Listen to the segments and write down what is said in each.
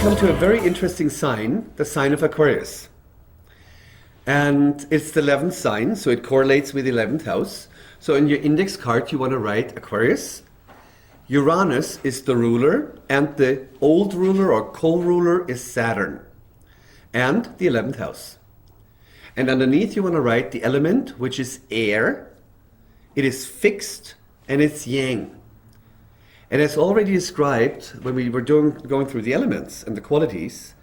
come to a very interesting sign, the sign of Aquarius. And it's the 11th sign, so it correlates with the 11th house. So in your index card, you want to write Aquarius. Uranus is the ruler, and the old ruler or co-ruler is Saturn, and the 11th house. And underneath, you want to write the element, which is air. It is fixed, and it's yang. And as already described when we were going through the elements and the qualities,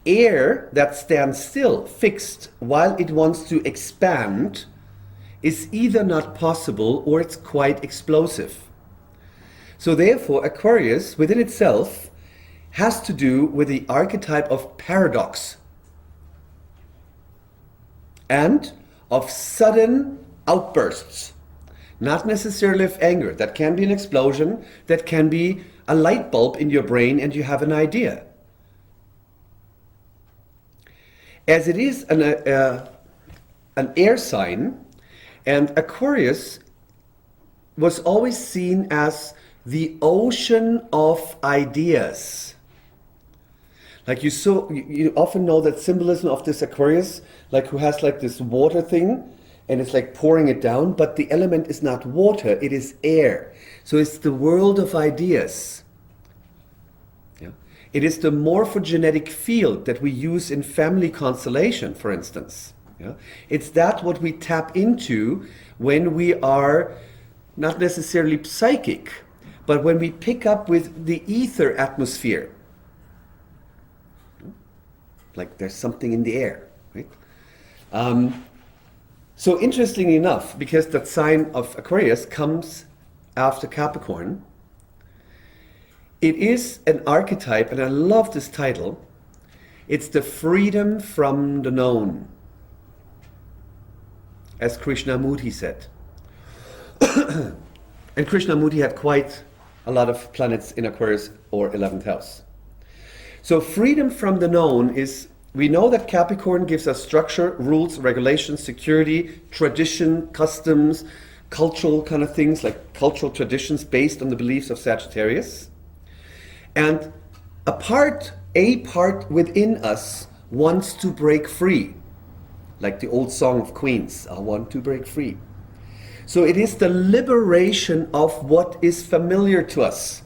air that stands still, fixed, while it wants to expand, is either not possible or it's quite explosive. So therefore, Aquarius within itself has to do with the archetype of paradox and of sudden outbursts. Not necessarily of anger. That can be an explosion. That can be a light bulb in your brain and you have an idea. As it is an air sign, and Aquarius was always seen as the ocean of ideas. Like you often know that symbolism of this Aquarius, like who has like this water thing, and it's like pouring it down, but the element is not water, it is air. So it's the world of ideas. Yeah? It is the morphogenetic field that we use in family constellation, for instance. Yeah? It's that what we tap into when we are not necessarily psychic, but when we pick up with the ether atmosphere. Like there's something in the air, right? So interestingly enough, because that sign of Aquarius comes after Capricorn, it is an archetype, and I love this title. It's the freedom from the known, as Krishnamurti said. And Krishnamurti had quite a lot of planets in Aquarius or 11th house. So freedom from the known is, we know that Capricorn gives us structure, rules, regulations, security, tradition, customs, cultural kind of things, like cultural traditions based on the beliefs of Sagittarius. And a part within us wants to break free. Like the old song of Queens, I want to break free. So it is the liberation of what is familiar to us.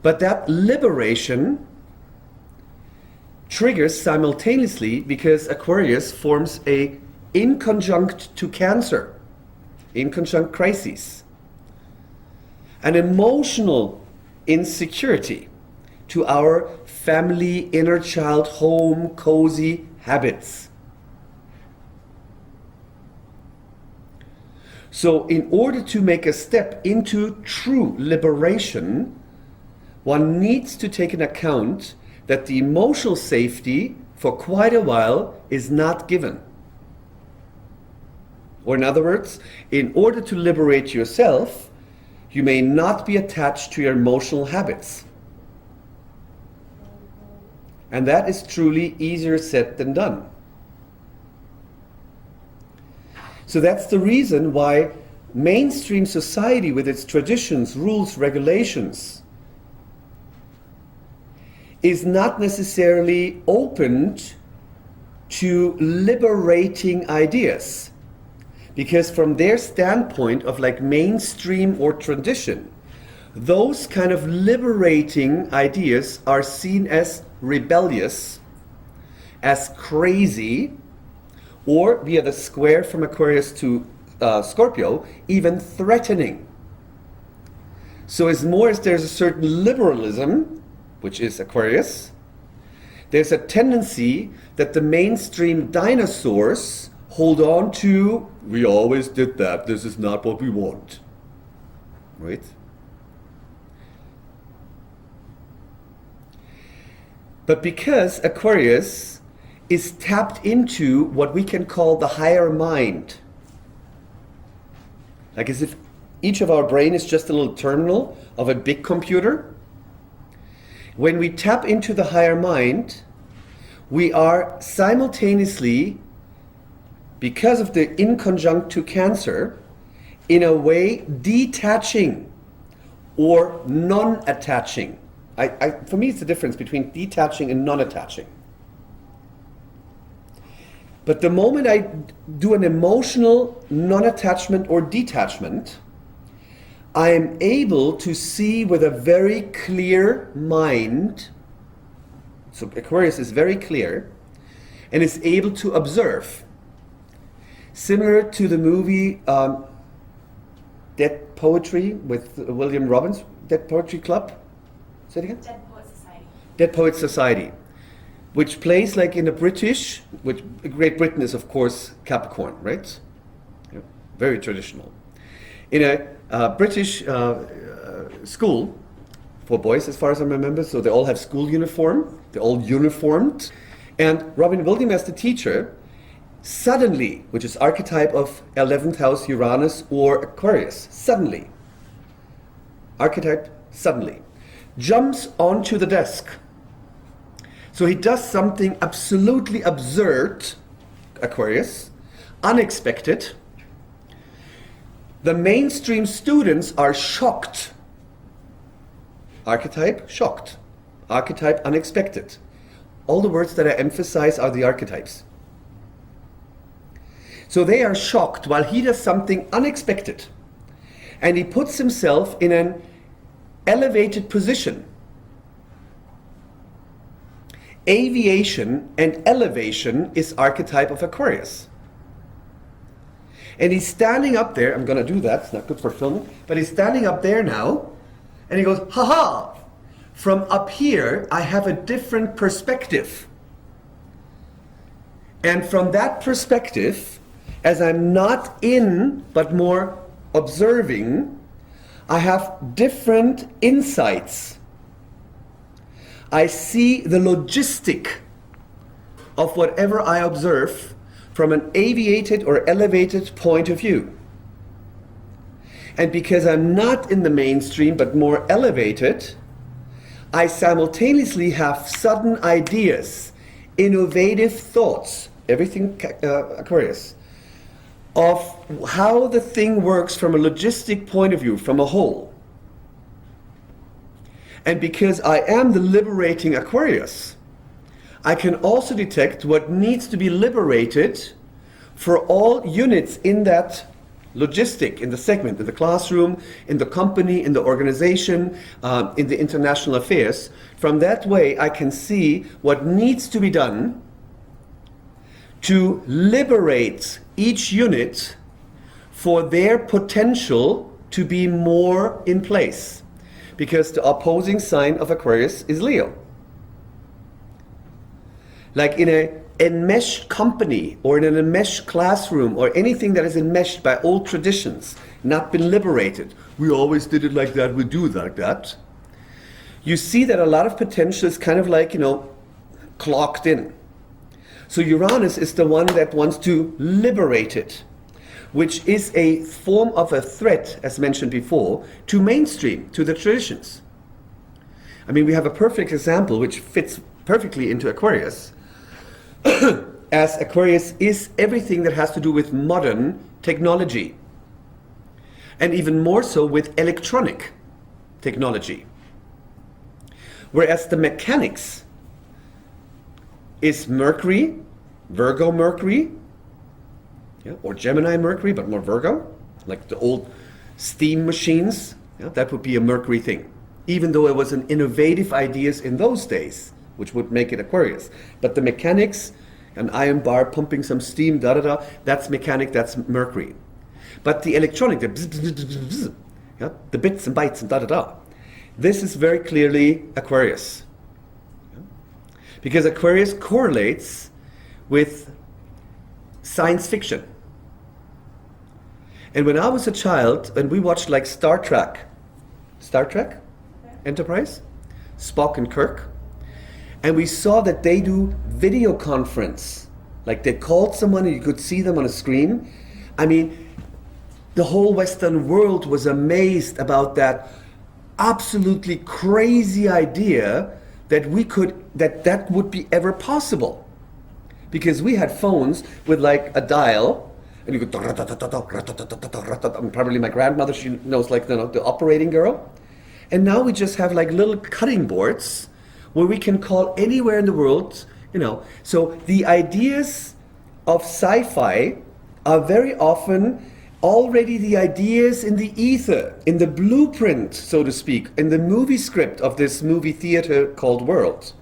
But that liberation triggers simultaneously because Aquarius forms a inconjunct to Cancer, inconjunct crises, an emotional insecurity to our family, inner child, home, cozy habits. So in order to make a step into true liberation, one needs to take into account that the emotional safety for quite a while is not given. Or in other words, in order to liberate yourself, you may not be attached to your emotional habits. And that is truly easier said than done. So that's the reason why mainstream society with its traditions, rules, regulations is not necessarily opened to liberating ideas. Because from their standpoint of like mainstream or tradition, those kind of liberating ideas are seen as rebellious, as crazy, or via the square from Aquarius to Scorpio, even threatening. So as more as there's a certain liberalism, which is Aquarius, there's a tendency that the mainstream dinosaurs hold on to, we always did that, this is not what we want. Right? But because Aquarius is tapped into what we can call the higher mind, like as if each of our brain is just a little terminal of a big computer, when we tap into the higher mind, we are simultaneously, because of the inconjunct to Cancer, in a way detaching or non-attaching. For me, it's the difference between detaching and non-attaching. But the moment I do an emotional non-attachment or detachment, I am able to see with a very clear mind. So Aquarius is very clear and is able to observe. Similar to the movie Dead Poetry with William Robbins, Dead Poetry Club. Say it again? Dead Poets Society. Dead Poets Society, which plays like in a British, which Great Britain is of course Capricorn, right? Yeah, very traditional. In a British school for boys, as far as I remember, so they all have school uniform, they're all uniformed, and Robin Williams as the teacher, suddenly, which is archetype of 11th house Uranus or Aquarius, suddenly, archetype suddenly, jumps onto the desk. So he does something absolutely absurd, Aquarius, unexpected. The mainstream students are shocked. Archetype, shocked. Archetype, unexpected. All the words that I emphasize are the archetypes. So they are shocked while he does something unexpected. And he puts himself in an elevated position. Aviation and elevation is archetype of Aquarius. And he's standing up there, I'm going to do that, it's not good for filming, but he's standing up there now, and he goes, ha-ha, from up here I have a different perspective. And from that perspective, as I'm not in, but more observing, I have different insights. I see the logistic of whatever I observe from an aviated or elevated point of view. And because I'm not in the mainstream but more elevated, I simultaneously have sudden ideas, innovative thoughts, everything Aquarius, of how the thing works from a logistic point of view, from a whole. And because I am the liberating Aquarius, I can also detect what needs to be liberated for all units in that logistic, in the segment, in the classroom, in the company, in the organization, in the international affairs. From that way, I can see what needs to be done to liberate each unit for their potential to be more in place. Because the opposing sign of Aquarius is Leo. Like in an enmeshed company or in an enmeshed classroom or anything that is enmeshed by old traditions, not been liberated. We always did it like that, we do it like that. You see that a lot of potential is kind of like, clocked in. So Uranus is the one that wants to liberate it, which is a form of a threat, as mentioned before, to mainstream, to the traditions. I mean, we have a perfect example which fits perfectly into Aquarius, as Aquarius is everything that has to do with modern technology, and even more so with electronic technology. Whereas the mechanics is Mercury, Virgo Mercury, or Gemini Mercury, but more Virgo, like the old steam machines. That would be a Mercury thing, even though it was an innovative ideas in those days, which would make it Aquarius. But the mechanics, an iron bar pumping some steam, that's mechanic, that's Mercury. But the electronic, the bzz, bzz, bzz, bzz, the bits and bytes and this is very clearly Aquarius. Because Aquarius correlates with science fiction. And when I was a child, and we watched like Star Trek, Enterprise, Spock and Kirk, and we saw that they do video conference. Like they called someone and you could see them on a screen. I mean, the whole Western world was amazed about that absolutely crazy idea that that would be ever possible. Because we had phones with like a dial, and you go, and probably my grandmother, she knows like the operating girl. And now we just have like little cutting boards where we can call anywhere in the world, So the ideas of sci-fi are very often already the ideas in the ether, in the blueprint, so to speak, in the movie script of this movie theater called world,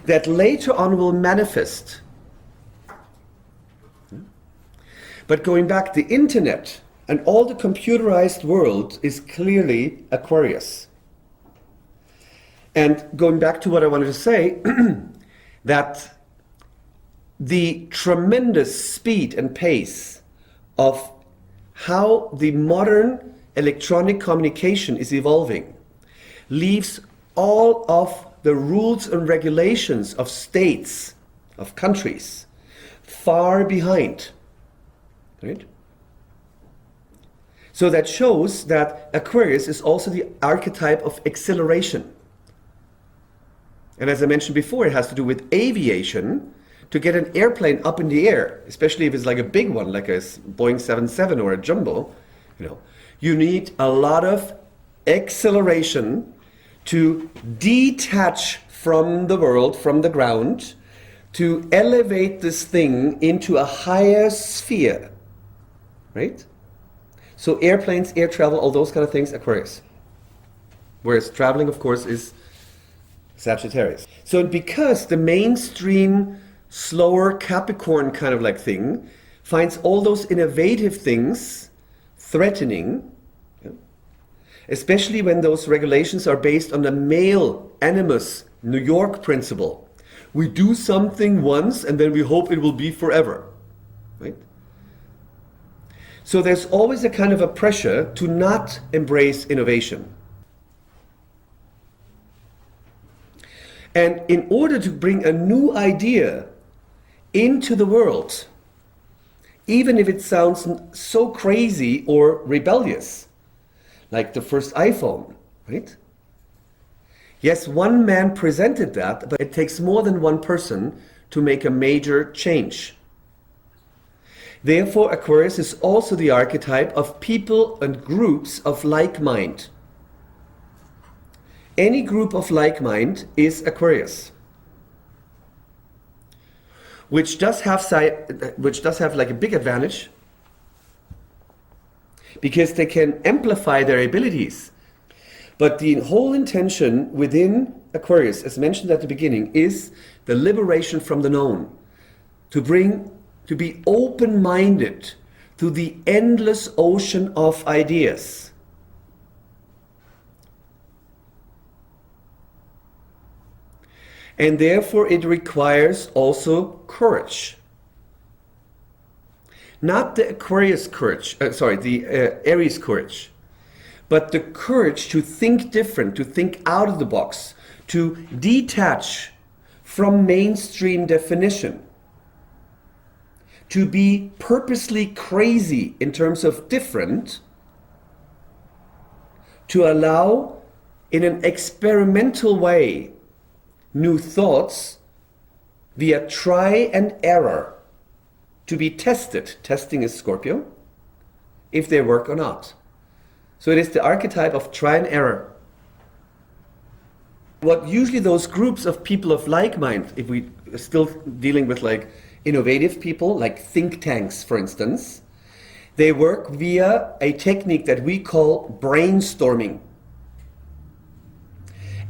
that later on will manifest. But going back, the internet and all the computerized world is clearly Aquarius. And going back to what I wanted to say, that the tremendous speed and pace of how the modern electronic communication is evolving leaves all of the rules and regulations of states, of countries, far behind. Right? So that shows that Aquarius is also the archetype of acceleration. And as I mentioned before, it has to do with aviation. To get an airplane up in the air, especially if it's like a big one, like a Boeing 77 or a jumbo, you need a lot of acceleration to detach from the world, from the ground, to elevate this thing into a higher sphere, right? So airplanes, air travel, all those kind of things, Aquarius. Whereas traveling, of course, is Sagittarius. So because the mainstream slower Capricorn kind of like thing finds all those innovative things threatening, especially when those regulations are based on the male animus New York principle. We do something once and then we hope it will be forever, right? So there's always a kind of a pressure to not embrace innovation. And in order to bring a new idea into the world, even if it sounds so crazy or rebellious, like the first iPhone, right? Yes, one man presented that, but it takes more than one person to make a major change. Therefore, Aquarius is also the archetype of people and groups of like mind. Any group of like mind is Aquarius. Which does have like a big advantage because they can amplify their abilities. But the whole intention within Aquarius, as mentioned at the beginning, is the liberation from the known. To be open-minded to the endless ocean of ideas. And therefore it requires also courage. Not the Aquarius courage, the Aries courage, but the courage to think different, to think out of the box, to detach from mainstream definition, to be purposely crazy in terms of different, to allow in an experimental way new thoughts via try and error to be tested. Testing is Scorpio, if they work or not. So it is the archetype of try and error. What usually those groups of people of like mind, if we are still dealing with like innovative people, like think tanks for instance, they work via a technique that we call brainstorming.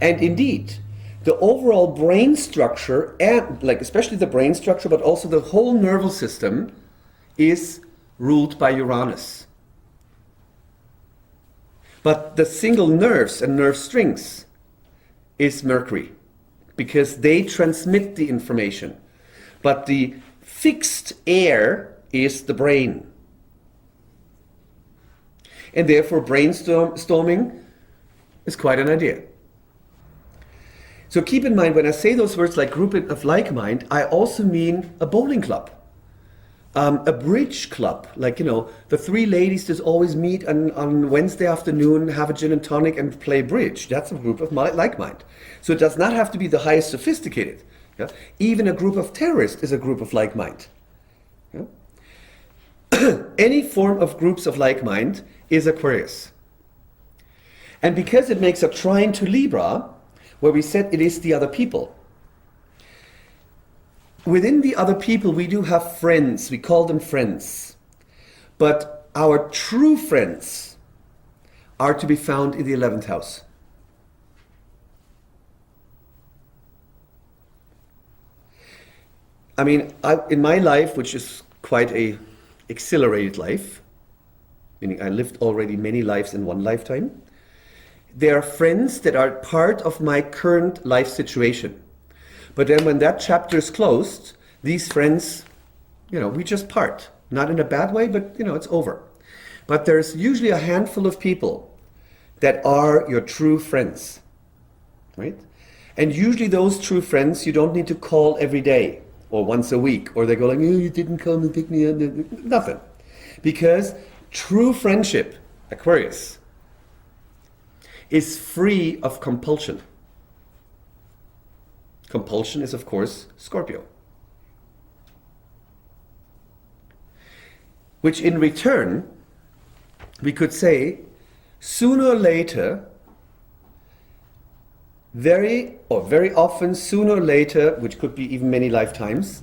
And indeed, the overall brain structure, and like especially the brain structure, but also the whole nervous system is ruled by Uranus. But the single nerves and nerve strings is Mercury, because they transmit the information. But the fixed air is the brain. And therefore brainstorming is quite an idea. So keep in mind, when I say those words like group of like mind, I also mean a bowling club, a bridge club, like, the three ladies that always meet on Wednesday afternoon, have a gin and tonic and play bridge. That's a group of like mind. So it does not have to be the highest sophisticated. Yeah? Even a group of terrorists is a group of like mind. Yeah? Any form of groups of like mind is Aquarius. And because it makes a trine to Libra, where we said it is the other people, within the other people we do have friends, we call them friends. But our true friends are to be found in the 11th house. I mean, in my life, which is quite a accelerated life, meaning I lived already many lives in one lifetime, there are friends that are part of my current life situation. But then when that chapter is closed, these friends, we just part. Not in a bad way, but it's over. But there's usually a handful of people that are your true friends, right? And usually those true friends you don't need to call every day or once a week, or they go like, oh, you didn't come and pick me up, nothing. Because true friendship, Aquarius, is free of compulsion. Compulsion is, of course, Scorpio. Which in return, we could say, sooner or later, very often, sooner or later, which could be even many lifetimes,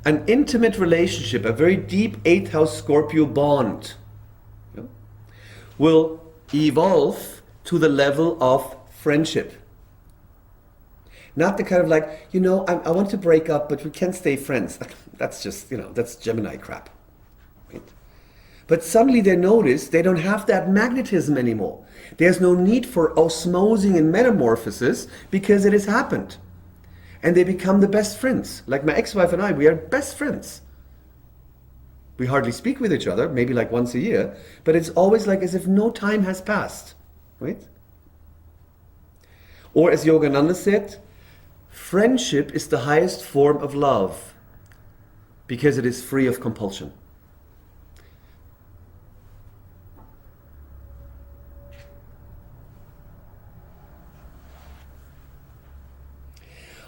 an intimate relationship, a very deep 8th house Scorpio bond, will evolve to the level of friendship. Not the kind of like, I want to break up, but we can't stay friends. That's just, that's Gemini crap. Right? But suddenly they notice they don't have that magnetism anymore. There's no need for osmosing and metamorphosis because it has happened. And they become the best friends. Like my ex-wife and I, we are best friends. We hardly speak with each other, maybe like once a year, but it's always like as if no time has passed. Right? Or as Yogananda said, friendship is the highest form of love because it is free of compulsion.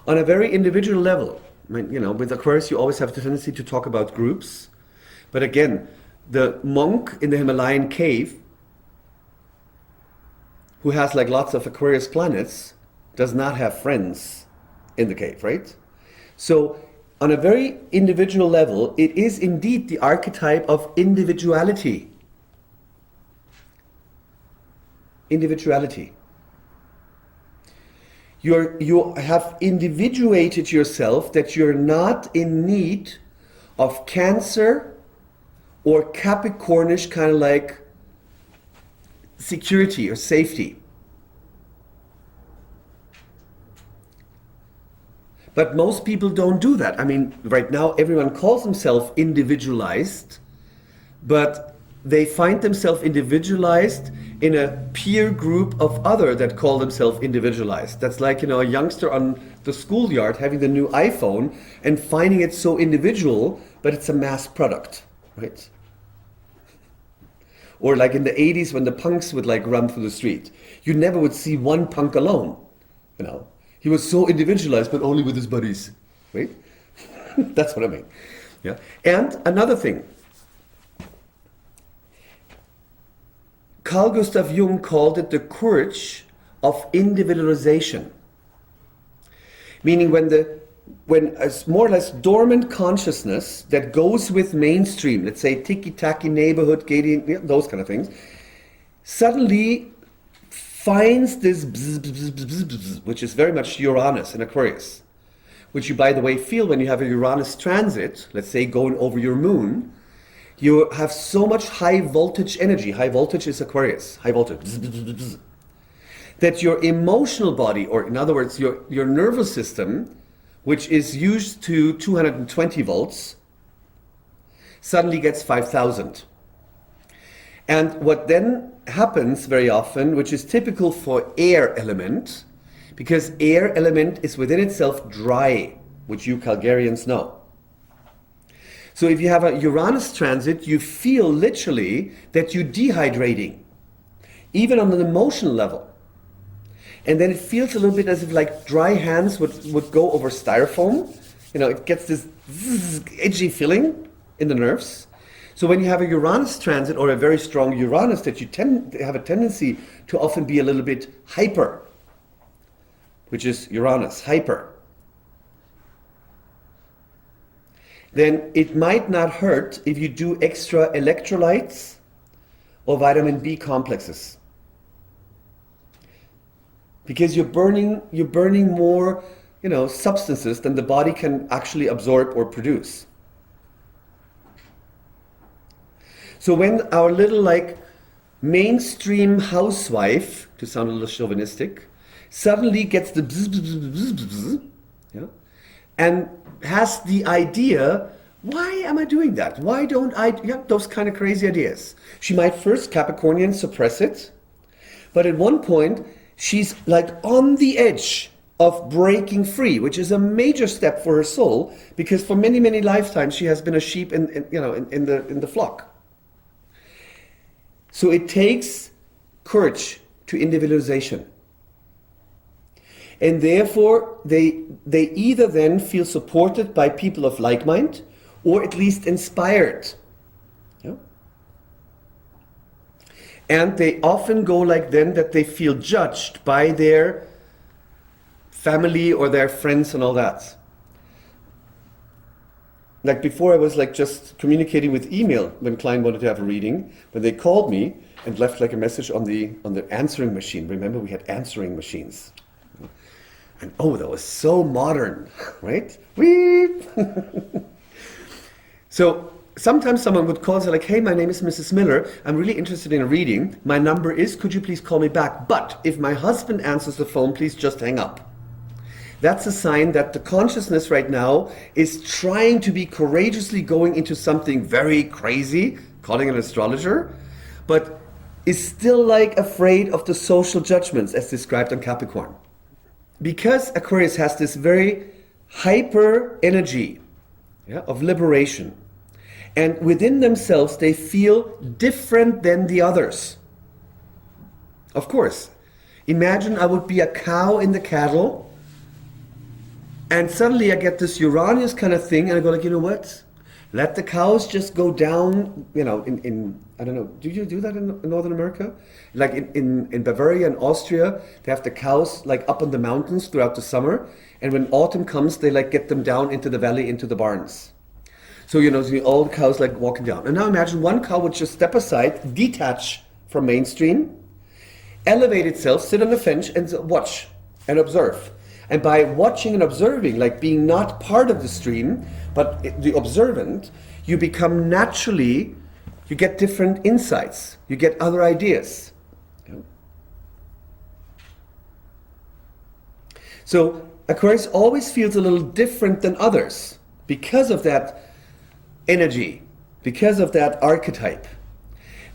On a very individual level, with Aquarius you always have the tendency to talk about groups. But again, the monk in the Himalayan cave who has like lots of Aquarius planets does not have friends in the cave, right? So on a very individual level, it is indeed the archetype of individuality. Individuality. You have individuated yourself that you're not in need of Cancer or Capricornish kind of like security or safety. But most people don't do that. I mean, right now everyone calls themselves individualized, but they find themselves individualized in a peer group of other that call themselves individualized. That's like, a youngster on the schoolyard having the new iPhone and finding it so individual, but it's a mass product, right? Or like in the 80s when the punks would like run through the street. You never would see one punk alone, He was so individualized, but only with his buddies, right? That's what I mean. Yeah. And another thing, Carl Gustav Jung called it the courage of individualization. Meaning when a more or less dormant consciousness that goes with mainstream, let's say ticky-tacky neighborhood, gating, those kind of things, suddenly finds this bzz, bzz, bzz, bzz, bzz, which is very much Uranus in Aquarius, which you, by the way, feel when you have a Uranus transit, let's say going over your moon. You have so much high voltage energy. High voltage is Aquarius. High voltage. Bzz, bzz, bzz, bzz, that your emotional body, or in other words, your nervous system, which is used to 220 volts, suddenly gets 5,000. And what then happens very often, which is typical for air element, because air element is within itself dry, which you Calgarians know. So if you have a Uranus transit, you feel literally that you're dehydrating, even on an emotional level. And then it feels a little bit as if like dry hands would go over styrofoam. It gets this edgy feeling in the nerves. So when you have a Uranus transit or a very strong Uranus, that you have a tendency to often be a little bit hyper, which is Uranus, hyper. Then it might not hurt if you do extra electrolytes or vitamin B complexes. Because you're burning more, substances than the body can actually absorb or produce. So when our little mainstream housewife, to sound a little chauvinistic, suddenly gets the bzz, bzz, bzz, bzz, bzz, yeah, and has the idea, why am I doing that? Why don't I, those kind of crazy ideas. She might first, Capricornian, suppress it, but at one point, she's on the edge of breaking free, which is a major step for her soul, because for many, many lifetimes, she has been a sheep in the flock. So it takes courage to individualization. And therefore, they either then feel supported by people of like mind, or at least inspired. Yeah? And they often go then that they feel judged by their family or their friends and all that. Like before, I was just communicating with email when a client wanted to have a reading. When they called me and left a message on the answering machine. Remember, we had answering machines. And that was so modern, right? Weep. So sometimes someone would call and say hey, my name is Mrs. Miller. I'm really interested in a reading. My number is, could you please call me back? But if my husband answers the phone, please just hang up. That's a sign that the consciousness right now is trying to be courageously going into something very crazy, calling an astrologer, but is still afraid of the social judgments as described on Capricorn. Because Aquarius has this very hyper energy of liberation, and within themselves they feel different than the others. Of course, imagine I would be a cow in the cattle, and suddenly I get this Uranus kind of thing, and I go you know what? Let the cows just go down, in I don't know, do you do that in Northern America? In Bavaria and Austria, they have the cows up on the mountains throughout the summer, and when autumn comes, they get them down into the valley, into the barns. So, all the cows walking down. And now imagine one cow would just step aside, detach from mainstream, elevate itself, sit on the fence, and watch and observe. And by watching and observing, being not part of the stream, but the observant, you become naturally, you get different insights, you get other ideas. So Aquarius always feels a little different than others because of that energy, because of that archetype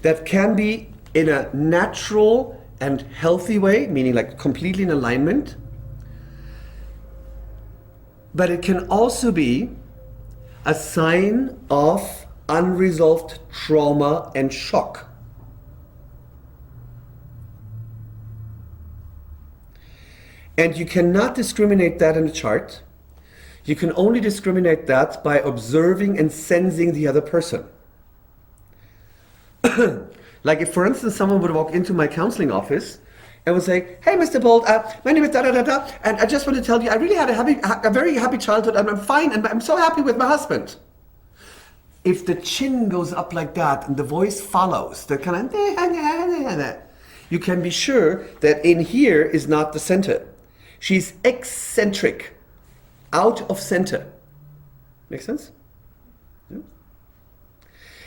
that can be in a natural and healthy way, meaning completely in alignment. But it can also be a sign of unresolved trauma and shock. And you cannot discriminate that in a chart. You can only discriminate that by observing and sensing the other person. If, for instance, someone would walk into my counseling office and would say, hey, Mr. Bolt, my name is da-da-da-da, and I just want to tell you, I really had a very happy childhood, and I'm fine, and I'm so happy with my husband. If the chin goes up like that, and the voice follows, the kind of, you can be sure that in here is not the center. She's eccentric, out of center. Make sense? Yeah.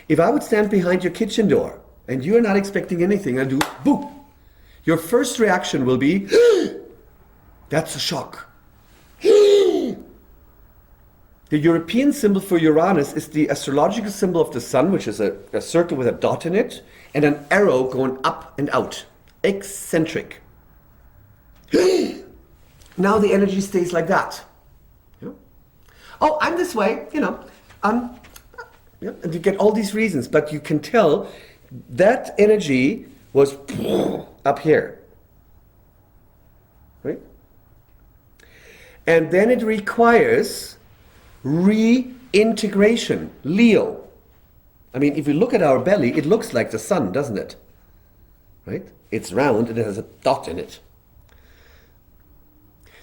If I would stand behind your kitchen door, and you're not expecting anything, and do, boom, your first reaction will be, that's a shock. The European symbol for Uranus is the astrological symbol of the sun, which is a circle with a dot in it, and an arrow going up and out. Eccentric. Now the energy stays like that. Yeah. Oh, I'm this way, yeah, and you get all these reasons, but you can tell that energy was up here, right? And then it requires reintegration. Leo, I mean, if you look at our belly, it looks like the sun, doesn't it? Right? It's round and it has a dot in it.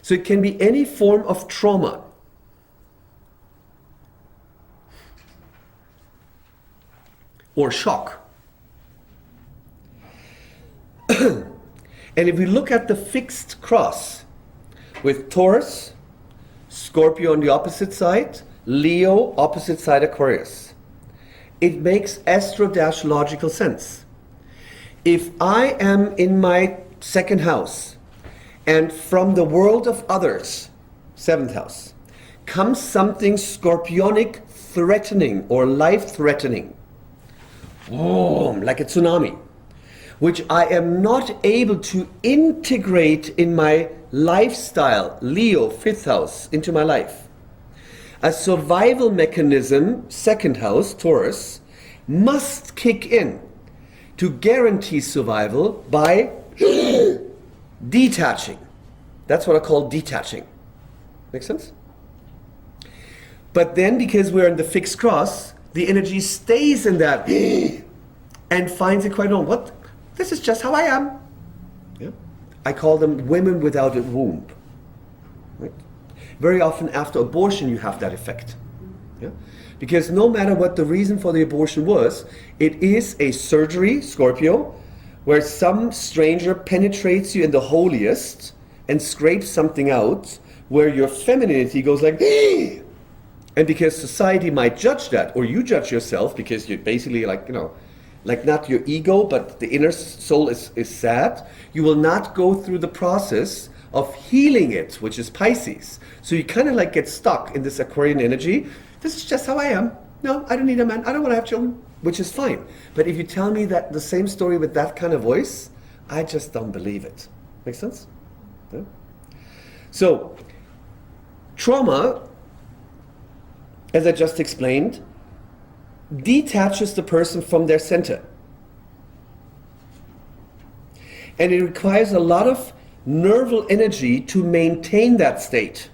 So it can be any form of trauma. Or shock. And if we look at the fixed cross with Taurus, Scorpio on the opposite side, Leo, opposite side Aquarius, it makes astro-logical sense. If I am in my second house and from the world of others, seventh house, comes something scorpionic threatening or life-threatening, boom, like a tsunami, which I am not able to integrate in my lifestyle, Leo, fifth house, into my life. A survival mechanism, second house, Taurus, must kick in to guarantee survival by detaching. That's what I call detaching. Make sense? But then, because we're in the fixed cross, the energy stays in that and finds it quite normal. What? This is just how I am. Yeah? I call them women without a womb. Right? Very often after abortion you have that effect. Yeah? Because no matter what the reason for the abortion was, it is a surgery, Scorpio, where some stranger penetrates you in the holiest and scrapes something out where your femininity goes like, and because society might judge that, or you judge yourself because you're basically like, like not your ego, but the inner soul is sad, you will not go through the process of healing it, which is Pisces. So you kind of like get stuck in this Aquarian energy. This is just how I am. No, I don't need a man. I don't want to have children, which is fine. But if you tell me that the same story with that kind of voice, I just don't believe it. Make sense? Yeah? So, trauma, as I just explained, detaches the person from their center. And it requires a lot of nerval energy to maintain that state.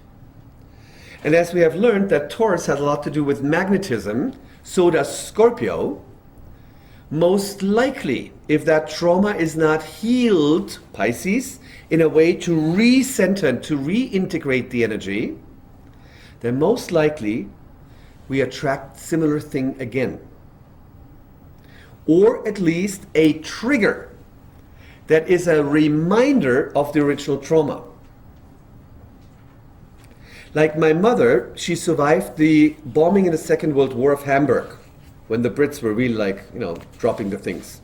And as we have learned that Taurus has a lot to do with magnetism, so does Scorpio. Most likely, if that trauma is not healed, Pisces, in a way to recenter and to reintegrate the energy, then most likely we attract similar thing again. Or at least a trigger that is a reminder of the original trauma. Like my mother, she survived the bombing in the Second World War of Hamburg, when the Brits were really like, dropping the things.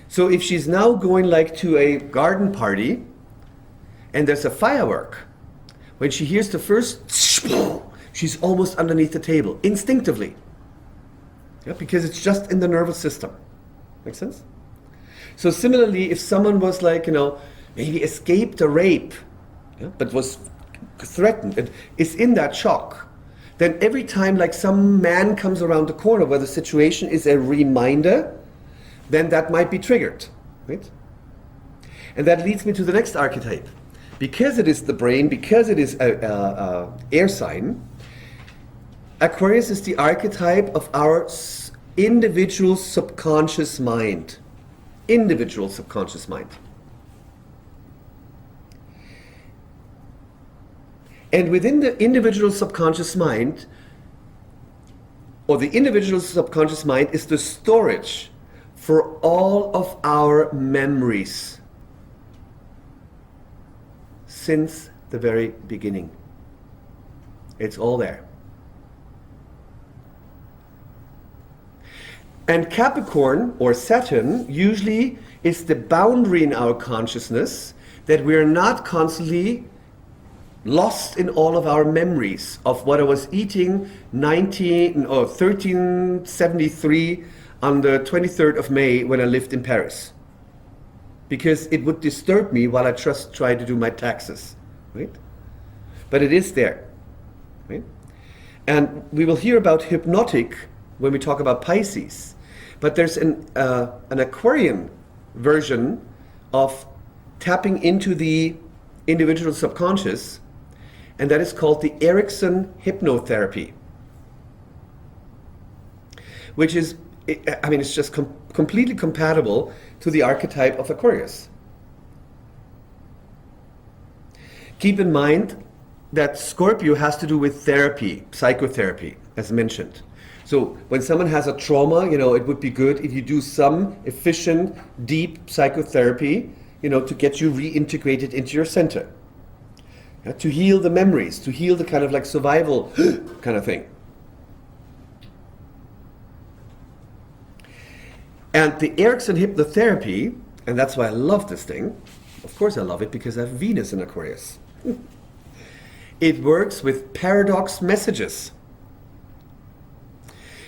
So if she's now going like to a garden party and there's a firework, when she hears the first, she's almost underneath the table, instinctively. Yeah, because it's just in the nervous system. Make sense? So similarly, if someone was like, maybe escaped a rape, but was threatened, and is in that shock, then every time like some man comes around the corner where the situation is a reminder, then that might be triggered, right? And that leads me to the next archetype. Because it is the brain, because it is a air sign, Aquarius is the archetype of our individual subconscious mind. Individual subconscious mind. And within the individual subconscious mind, or the individual subconscious mind is the storage for all of our memories since the very beginning. It's all there. And Capricorn, or Saturn, usually is the boundary in our consciousness that we're not constantly lost in all of our memories of what I was eating 1373 on the 23rd of May when I lived in Paris. Because it would disturb me while I just try to do my taxes, right? But it is there, right? And we will hear about hypnotic when we talk about Pisces. But there's an Aquarian version of tapping into the individual subconscious, and that is called the Erickson hypnotherapy. which is, I mean, it's just completely compatible to the archetype of Aquarius. Keep in mind that Scorpio has to do with therapy, psychotherapy, as mentioned. So when someone has a trauma, it would be good if you do some efficient, deep psychotherapy, to get you reintegrated into your center. To heal the memories, to heal the kind of like survival kind of thing. And the Erickson hypnotherapy, and that's why I love this thing, of course I love it because I have Venus in Aquarius. It works with paradox messages.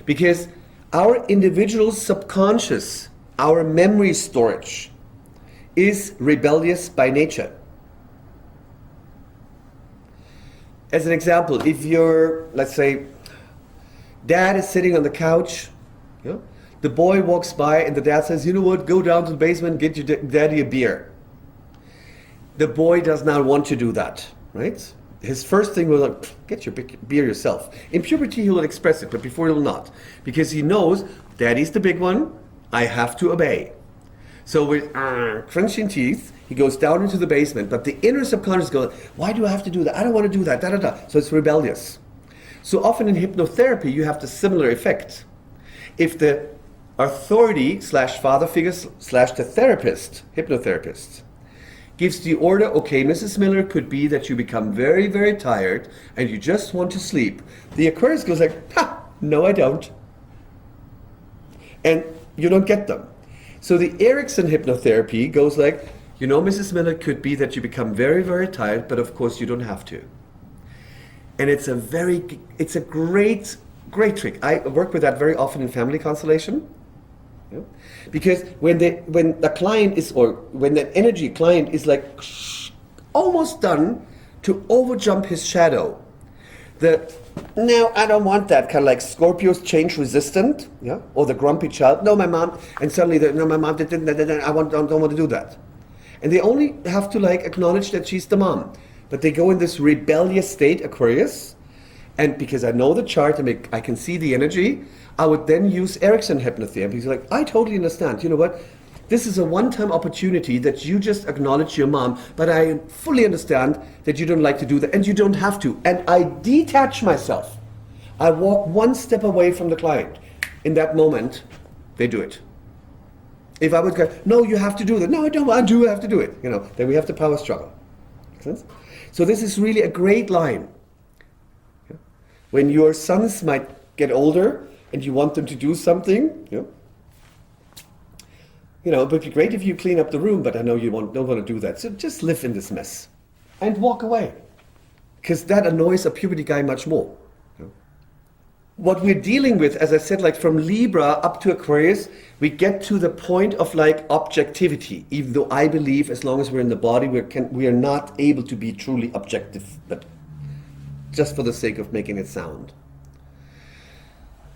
Because our individual subconscious, our memory storage, is rebellious by nature. As an example, if your, let's say, dad is sitting on the couch, the boy walks by and the dad says, you know what, go down to the basement, get your daddy a beer. The boy does not want to do that, right? His first thing was like, get your beer yourself. In puberty, he will express it, but before he will not. Because he knows, daddy's the big one, I have to obey. So with crunching teeth, he goes down into the basement, but the inner subconscious goes, why do I have to do that? I don't want to do that, So it's rebellious. So often in hypnotherapy, you have the similar effect. If the authority / father figure / the therapist, hypnotherapist, gives the order, okay, Mrs. Miller, could be that you become very, very tired and you just want to sleep. The Aquarius goes like, no, I don't. And you don't get them. So the Erickson hypnotherapy goes like, Mrs. Miller, could be that you become very, very tired, but of course you don't have to. And it's a great, great trick. I work with that very often in family constellation. Because when the client is, or when the energy client is like almost done to overjump his shadow, no, I don't want that, kind of like Scorpio's change resistant, or the grumpy child. No, my mom, and suddenly my mom didn't. I don't want to do that, and they only have to like acknowledge that she's the mom, but they go in this rebellious state, Aquarius, and because I know the chart and I can see the energy, I would then use Erickson hypnotherapy. He's like, I totally understand. You know what? This is a one-time opportunity that you just acknowledge your mom, but I fully understand that you don't like to do that, and you don't have to. And I detach myself. I walk one step away from the client. In that moment, they do it. If I would go, no, you have to do that. No, I don't. I have to do it. Then we have the power struggle. Make sense? So this is really a great line. When your sons might get older and you want them to do something, it would be great if you clean up the room, but I know you don't want to do that. So just live in this mess and walk away. Because that annoys a puberty guy much more. What we're dealing with, as I said, like from Libra up to Aquarius, we get to the point of like objectivity. Even though I believe as long as we're in the body, we are not able to be truly objective, but just for the sake of making it sound.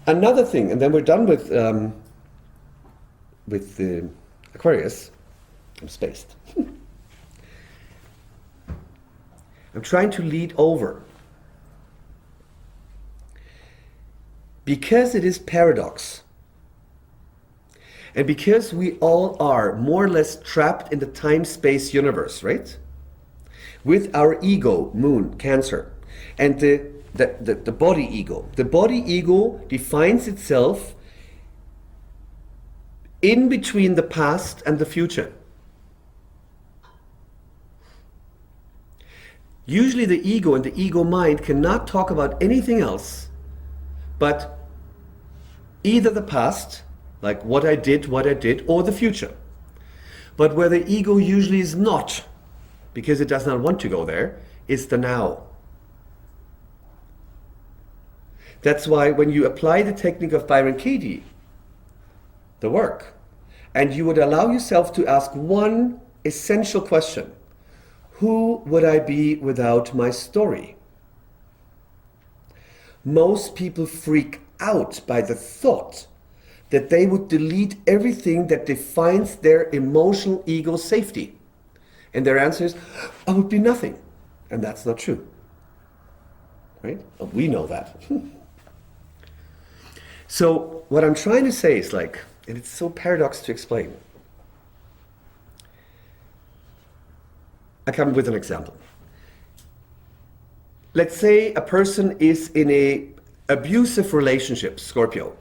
Another thing, and then we're done with the Aquarius. I'm spaced. I'm trying to lead over. Because it is paradox, and because we all are more or less trapped in the time-space universe, right? With our ego, Moon, Cancer, and the body ego. The body ego defines itself in between the past and the future. Usually the ego and the ego mind cannot talk about anything else but either the past, like what I did, or the future. But where the ego usually is not, because it does not want to go there, is the now. That's why when you apply the technique of Byron Katie, the work, and you would allow yourself to ask one essential question: who would I be without my story? Most people freak out by the thought that they would delete everything that defines their emotional ego safety. And their answer is, I would be nothing. And that's not true. Right? We know that. So what I'm trying to say is like, and it's so paradox to explain. I come with an example. Let's say a person is in a abusive relationship, Scorpio,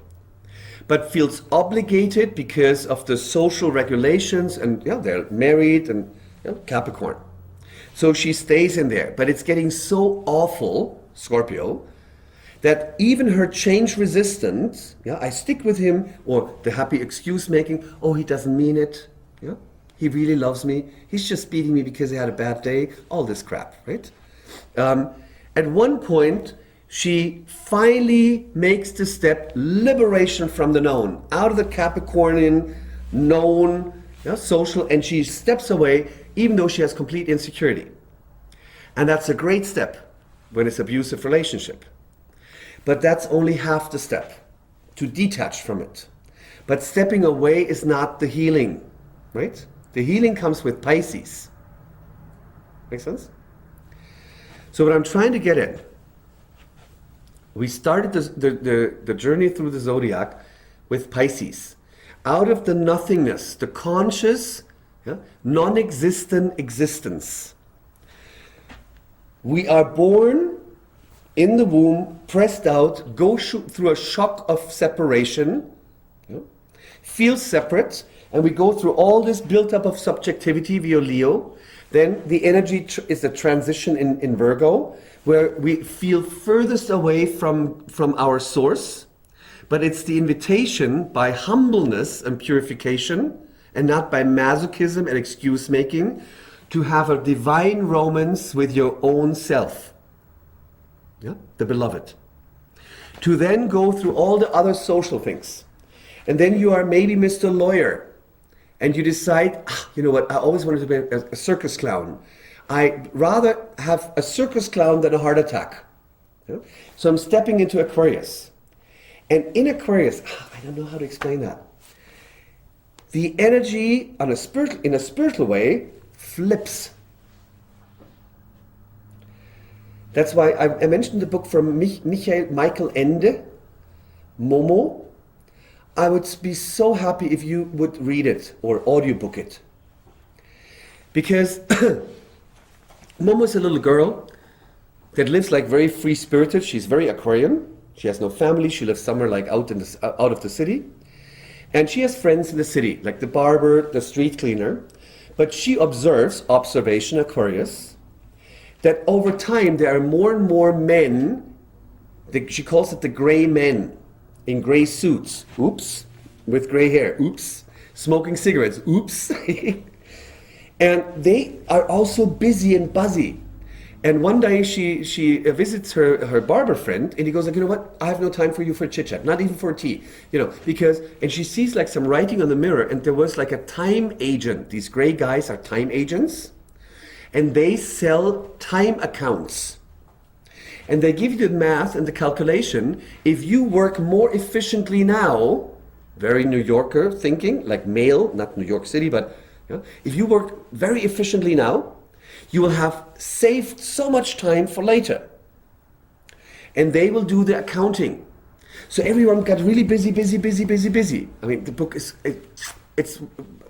but feels obligated because of the social regulations, and they're married, and Capricorn. So she stays in there, but it's getting so awful, Scorpio, that even her change resistance, I stick with him, or the happy excuse making, oh, he doesn't mean it, he really loves me, he's just beating me because he had a bad day, all this crap, right? At one point, she finally makes the step, liberation from the known, out of the Capricornian known, social, and she steps away even though she has complete insecurity. And that's a great step when it's abusive relationship. But that's only half the step, to detach from it. But stepping away is not the healing, right? The healing comes with Pisces. Make sense? So what I'm trying to get at, we started the journey through the zodiac with Pisces. Out of the nothingness, the conscious, non-existent existence. We are born in the womb, pressed out, go through a shock of separation, feel separate, and we go through all this built-up of subjectivity via Leo. Then the energy is a transition in Virgo, where we feel furthest away from our source, but it's the invitation by humbleness and purification, and not by masochism and excuse making, to have a divine romance with your own self, the beloved. To then go through all the other social things. And then you are maybe Mr. Lawyer, and you decide, you know what, I always wanted to be a circus clown. I'd rather have a circus clown than a heart attack. So I'm stepping into Aquarius. And in Aquarius, I don't know how to explain that. The energy in a spiritual way flips. That's why I mentioned the book from Michael Ende, Momo. I would be so happy if you would read it or audiobook it. Because Momo is a little girl that lives like very free-spirited. She's very Aquarian. She has no family. She lives somewhere like out of the city. And she has friends in the city, like the barber, the street cleaner. But she observes, observation Aquarius, that over time there are more and more men, she calls it the gray men, in gray suits, oops, with gray hair, oops, smoking cigarettes, oops. And they are also busy and buzzy. And one day she visits her barber friend, and he goes like, you know what, I have no time for you for chit chat, not even for tea, because, and she sees like some writing on the mirror, and there was like a time agent. These gray guys are time agents, and they sell time accounts. And they give you the math and the calculation. If you work more efficiently now, very New Yorker thinking, like male, not New York City, but if you work very efficiently now, you will have saved so much time for later. And they will do the accounting. So everyone got really busy. I mean, the book it's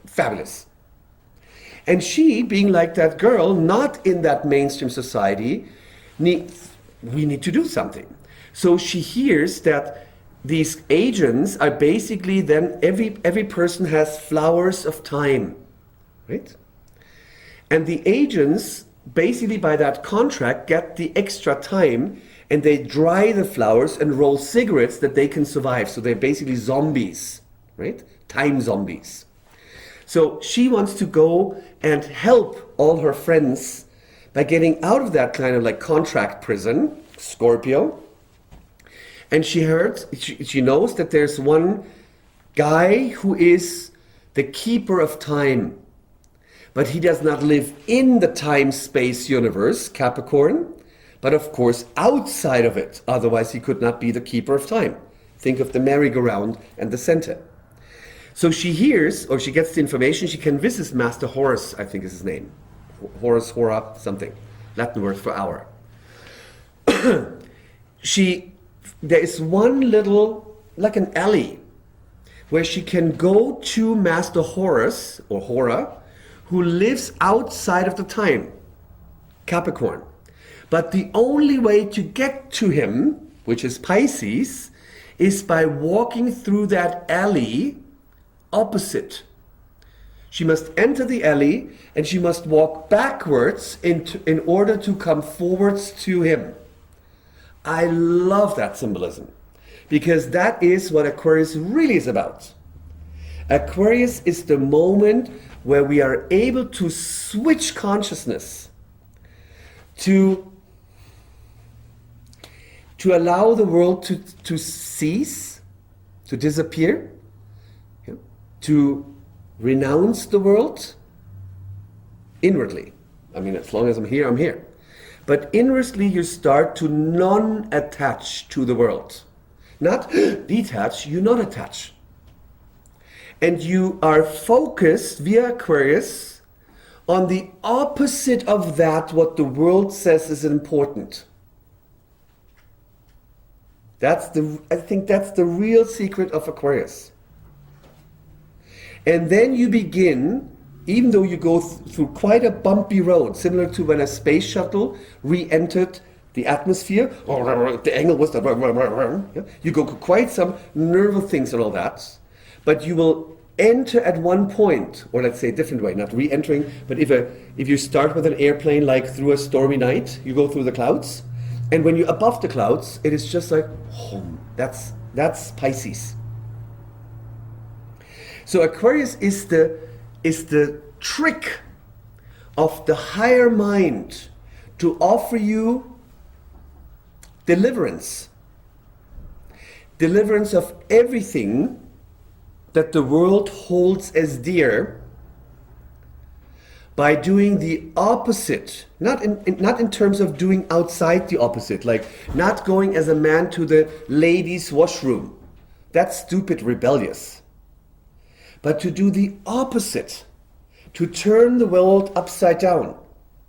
fabulous. And she, being like that girl, not in that mainstream society, we need to do something. So she hears that these agents are basically then every person has flowers of time, right? And the agents basically by that contract get the extra time, and they dry the flowers and roll cigarettes that they can survive. So they're basically zombies, right? Time zombies. So she wants to go and help all her friends by getting out of that kind of like contract prison, Scorpio. And she knows that there's one guy who is the keeper of time, but he does not live in the time-space universe, Capricorn, but of course outside of it. Otherwise he could not be the keeper of time. Think of the merry-go-round and the center. So she hears, or she gets the information, she can visit Master Horus, I think is his name. Horus, Hora, something. Latin word for hour. There is one little like an alley where she can go to Master Horus or Hora, who lives outside of the time, Capricorn. But the only way to get to him, which is Pisces, is by walking through that alley opposite. She must enter the alley and she must walk backwards in order to come forwards to him. I love that symbolism because that is what Aquarius really is about. Aquarius is the moment where we are able to switch consciousness to allow the world to cease, to disappear, to renounce the world inwardly. I mean, as long as I'm here, I'm here. But inwardly you start to non-attach to the world. Not detach, you non-attach. And you are focused via Aquarius on the opposite of that what the world says is important. I think that's the real secret of Aquarius. And then you begin, even though you go through quite a bumpy road, similar to when a space shuttle re-entered the atmosphere, the angle was you go quite some nervous things and all that, but you will enter at one point, or let's say a different way, not re-entering, but if you start with an airplane like through a stormy night, you go through the clouds, and when you're above the clouds, it is just like, home. That's Pisces. So Aquarius is the trick of the higher mind to offer you deliverance. Deliverance of everything that the world holds as dear by doing the opposite, not in terms of doing outside the opposite, like not going as a man to the ladies' washroom. That's stupid, rebellious. But to do the opposite, to turn the world upside down.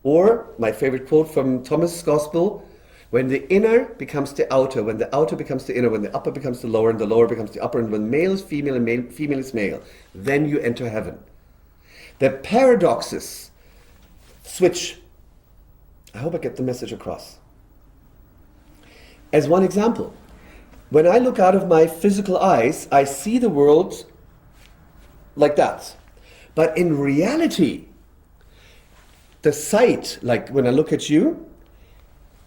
Or, my favorite quote from Thomas' Gospel, when the inner becomes the outer, when the outer becomes the inner, when the upper becomes the lower, and the lower becomes the upper, and when male is female and female is male, then you enter heaven. The paradoxes switch. I hope I get the message across. As one example, when I look out of my physical eyes, I see the world like that. But in reality, the sight, like when I look at you,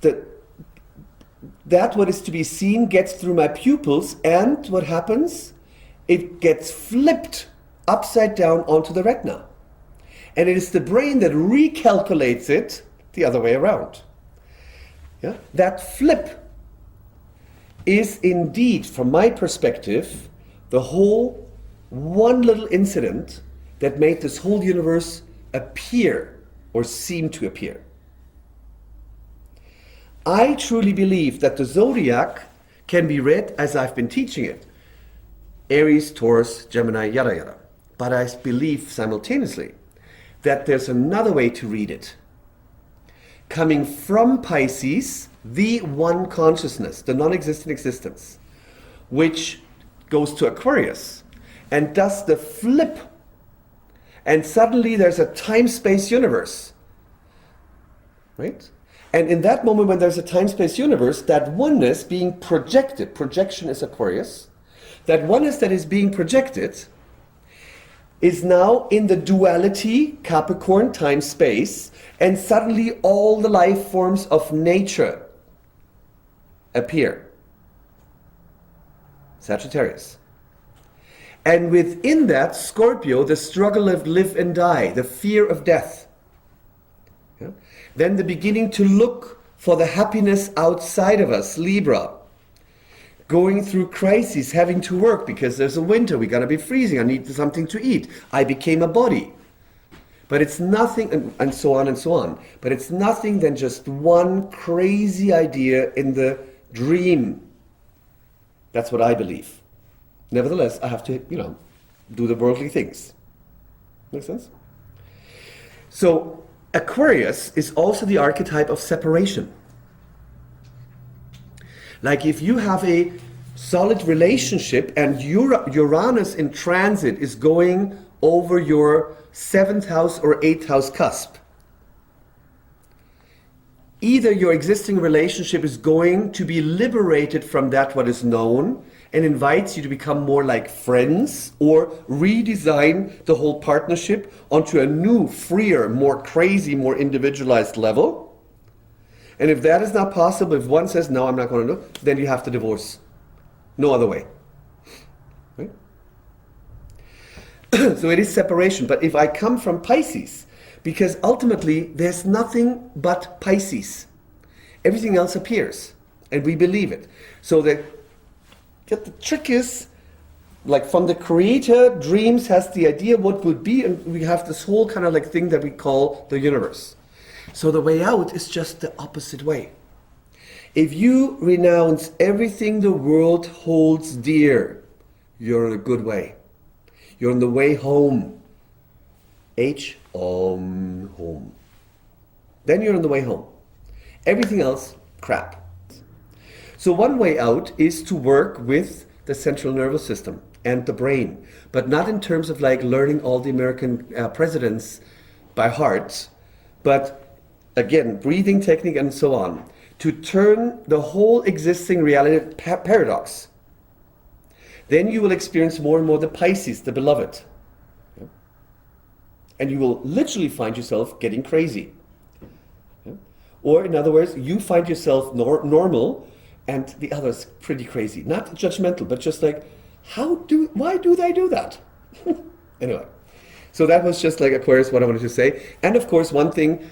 that what is to be seen gets through my pupils, and what happens? It gets flipped upside down onto the retina. And it is the brain that recalculates it the other way around. Yeah? That flip is indeed, from my perspective, the whole one little incident that made this whole universe appear or seem to appear. I truly believe that the zodiac can be read as I've been teaching it. Aries, Taurus, Gemini, yada yada. But I believe simultaneously that there's another way to read it. Coming from Pisces, the one consciousness, the non-existent existence, which goes to Aquarius and does the flip. And suddenly there's a time-space universe. Right? And in that moment when there's a time-space universe, that oneness being projected, projection is Aquarius, that oneness that is being projected is now in the duality, Capricorn, time-space, and suddenly all the life forms of nature appear. Sagittarius. And within that, Scorpio, the struggle of live and die, the fear of death. Yeah? Then the beginning to look for the happiness outside of us, Libra. Going through crises, having to work because there's a winter, we're going to be freezing, I need something to eat. I became a body. But it's nothing, and so on and so on. But it's nothing than just one crazy idea in the dream. That's what I believe. Nevertheless, I have to, do the worldly things. Make sense? So, Aquarius is also the archetype of separation. Like if you have a solid relationship, and Uranus in transit is going over your 7th house or 8th house cusp. Either your existing relationship is going to be liberated from that what is known and invites you to become more like friends, or redesign the whole partnership onto a new, freer, more crazy, more individualized level. And if that is not possible, if one says, no, I'm not going to do, then you have to divorce. No other way. Right? So it is separation. But if I come from Pisces, because ultimately there's nothing but Pisces. Everything else appears, and we believe it. So the trick is, like from the creator, dreams has the idea what would be, and we have this whole kind of like thing that we call the universe. So the way out is just the opposite way. If you renounce everything the world holds dear, you're in a good way. You're on the way home. Home. Then you're on the way home. Everything else, crap. So one way out is to work with the central nervous system and the brain, but not in terms of like learning all the American presidents by heart, but again, breathing technique and so on, to turn the whole existing reality paradox. Then you will experience more and more the Pisces, the beloved. And you will literally find yourself getting crazy. Or in other words, you find yourself normal and the other's pretty crazy. Not judgmental, but just like, why do they do that? Anyway, so that was just like Aquarius, what I wanted to say. And of course, one thing,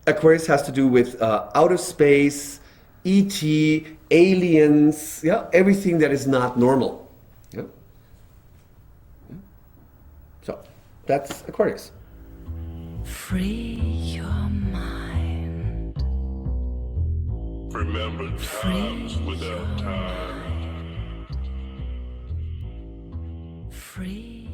Aquarius has to do with outer space, ET, aliens, yeah, everything that is not normal. Yeah? So that's Aquarius. Free your mind. Remember times without time. Free